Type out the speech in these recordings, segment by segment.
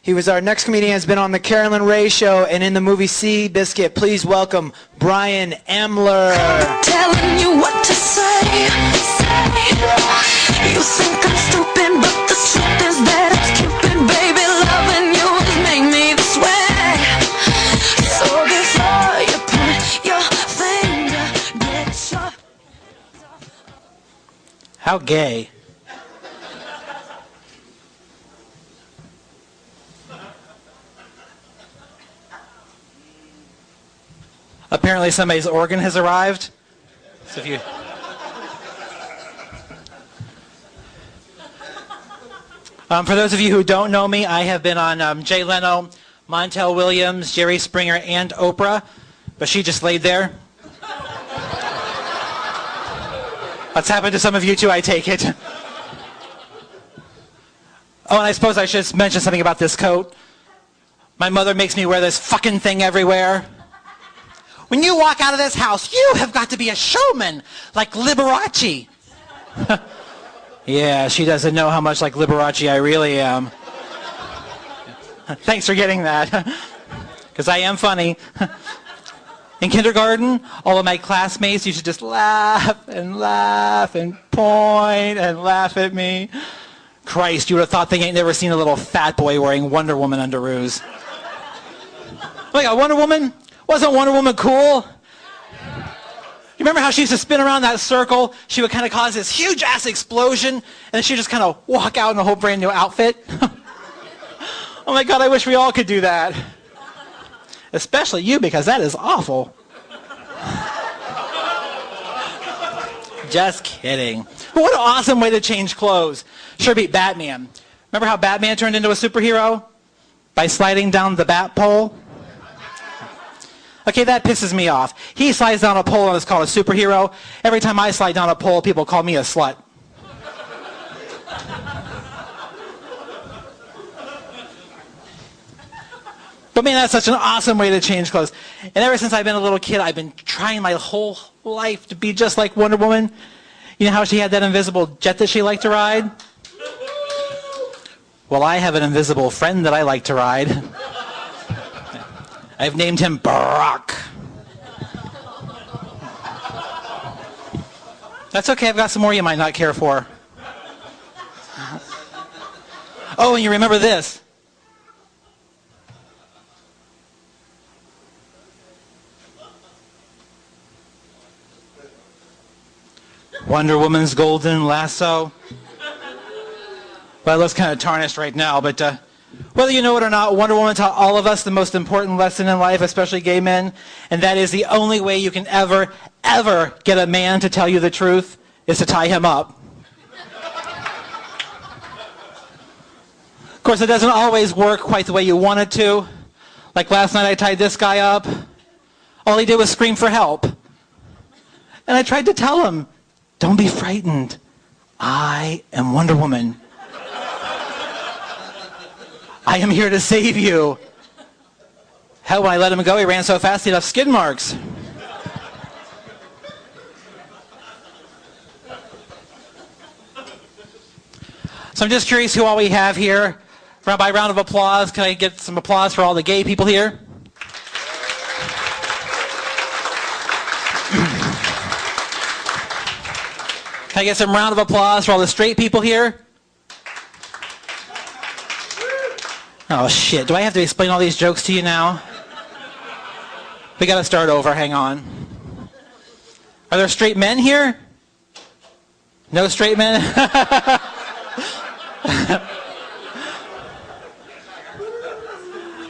He was our next comedian, has been on the Carolyn Ray Show and in the movie Sea Biscuit. Please welcome Bryan Emler. Telling you what to say. You think I'm stupid, but the truth is that I'm stupid, baby. Loving you has made me this way. So before you point your finger, get your... How gay. Apparently somebody's organ has arrived. So if you... for those of you who don't know me, I have been on Jay Leno, Montel Williams, Jerry Springer, and Oprah, but she just laid there. That's happened to some of you too, I take it. Oh, and I suppose I should mention something about this coat. My mother makes me wear this fucking thing everywhere. When you walk out of this house, you have got to be a showman, like Liberace. Yeah, she doesn't know how much like Liberace I really am. Thanks for getting that, because I am funny. In kindergarten, all of my classmates used to just laugh and point and laugh at me. Christ, you would have thought they ain't never seen a little fat boy wearing Wonder Woman underoos. Oh my God, Wonder Woman? Wasn't Wonder Woman cool? You remember how she used to spin around that circle? She would kind of cause this huge ass explosion, and then she'd just kind of walk out in a whole brand new outfit. Oh my God, I wish we all could do that. Especially you, because that is awful. Just kidding. But what an awesome way to change clothes. Sure beat Batman. Remember how Batman turned into a superhero? By sliding down the bat pole? Okay, that pisses me off. He slides down a pole and is called a superhero. Every time I slide down a pole, people call me a slut. But man, that's such an awesome way to change clothes. And ever since I've been a little kid, I've been trying my whole life to be just like Wonder Woman. You know how she had that invisible jet that she liked to ride? Well, I have an invisible friend that I like to ride. I've named him Barack. That's okay, I've got some more you might not care for. Oh, and you remember this. Wonder Woman's golden lasso. Well, it looks kind of tarnished right now, but whether you know it or not, Wonder Woman taught all of us the most important lesson in life, especially gay men, and that is the only way you can ever get a man to tell you the truth is to tie him up. Of course, it doesn't always work quite the way you want it to. Like last night I tied this guy up. All he did was scream for help. And I tried to tell him, don't be frightened. I am Wonder Woman. I am here to save you. Hell, when I let him go, he ran so fast he left skid marks. So I'm just curious who all we have here. By round of applause, can I get some applause for all the gay people here? Can I get some round of applause for all the straight people here? Oh shit, do I have to explain all these jokes to you now? We gotta start over, hang on. Are there straight men here? No straight men?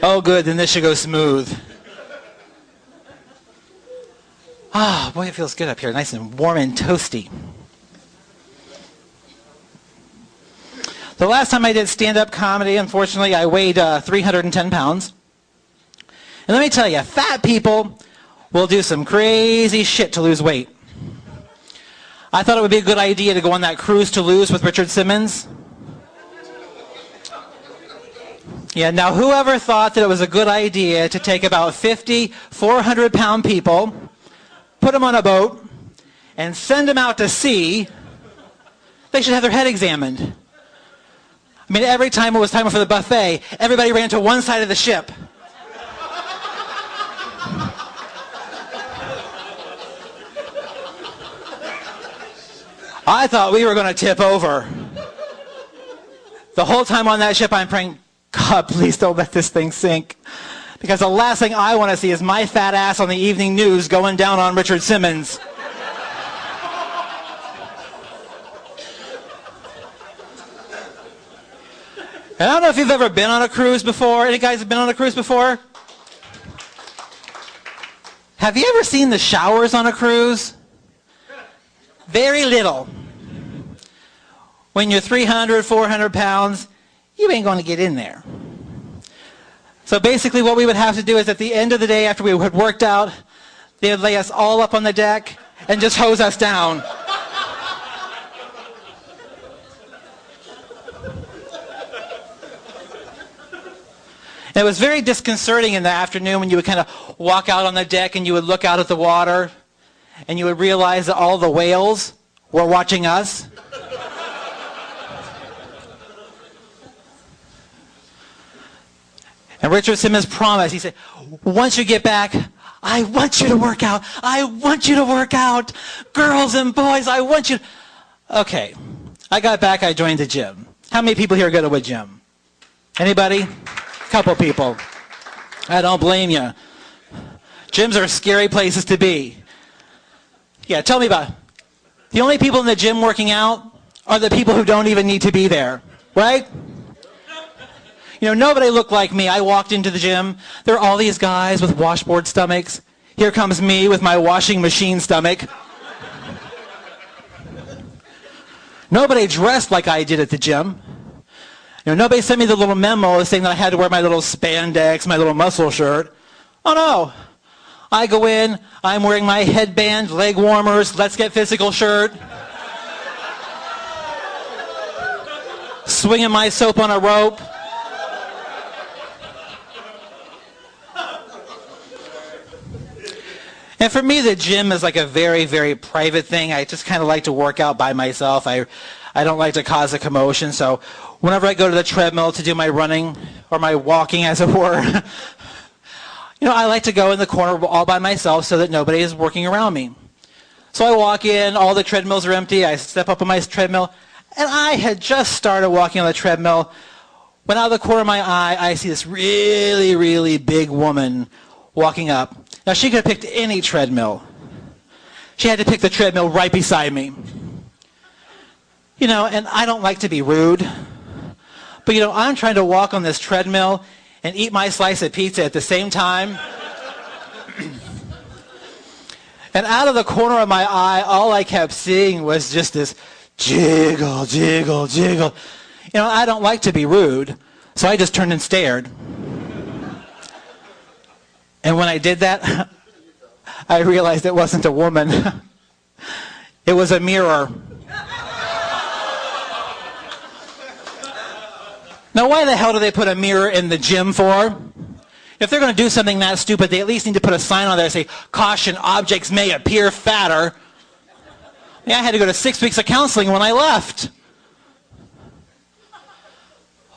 Oh good, then this should go smooth. Ah, boy, it feels good up here, nice and warm and toasty. The last time I did stand-up comedy, unfortunately, I weighed 310 pounds. And let me tell you, fat people will do some crazy shit to lose weight. I thought it would be a good idea to go on that cruise to lose with Richard Simmons. Yeah, now whoever thought that it was a good idea to take about 50 400-pound people, put them on a boat, and send them out to sea, they should have their head examined. I mean, every time it was time for the buffet, everybody ran to one side of the ship. I thought we were going to tip over. The whole time on that ship, I'm praying, God, please don't let this thing sink. Because the last thing I want to see is my fat ass on the evening news going down on Richard Simmons. And I don't know if you've ever been on a cruise before. Any guys have been on a cruise before? Have you ever seen the showers on a cruise? Very little. When you're 300, 400 pounds, you ain't going to get in there. So basically what we would have to do is at the end of the day, after we had worked out, they would lay us all up on the deck and just hose us down. And it was very disconcerting in the afternoon when you would kind of walk out on the deck and you would look out at the water and you would realize that all the whales were watching us. And Richard Simmons promised, he said, once you get back, I want you to work out. I want you to work out. Girls and boys, I want you to... Okay. I got back, I joined the gym. How many people here go to a gym? Anybody? Couple people. I don't blame you. Gyms are scary places to be. Yeah, tell me about it. The only people in the gym working out are the people who don't even need to be there, right? You know, nobody looked like me. I walked into the gym. There are all these guys with washboard stomachs. Here comes me with my washing machine stomach. Nobody dressed like I did at the gym. You know, nobody sent me the little memo saying that I had to wear my little spandex, my little muscle shirt. Oh no. I go in, I'm wearing my headband, leg warmers, let's get physical shirt. Swinging my soap on a rope. And for me, the gym is like a very, very private thing. I just kind of like to work out by myself. I don't like to cause a commotion, so whenever I go to the treadmill to do my running, or my walking as it were, you know, I like to go in the corner all by myself so that nobody is working around me. So I walk in, all the treadmills are empty, I step up on my treadmill, and I had just started walking on the treadmill when out of the corner of my eye, I see this really, really big woman walking up. Now, she could have picked any treadmill. She had to pick the treadmill right beside me. You know, and I don't like to be rude, but, you know, I'm trying to walk on this treadmill and eat my slice of pizza at the same time. And out of the corner of my eye, all I kept seeing was just this jiggle, jiggle, jiggle. You know, I don't like to be rude, so I just turned and stared. And when I did that, I realized it wasn't a woman. It was a mirror. Now, why the hell do they put a mirror in the gym for? If they're going to do something that stupid, they at least need to put a sign on there that say, caution, objects may appear fatter. Yeah, I had to go to 6 weeks of counseling when I left.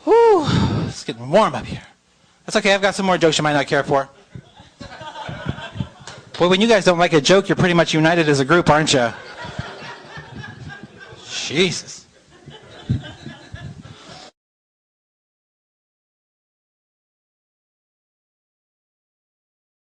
Whew, it's getting warm up here. That's okay, I've got some more jokes you might not care for. Boy, when you guys don't like a joke, you're pretty much united as a group, aren't you? Jesus.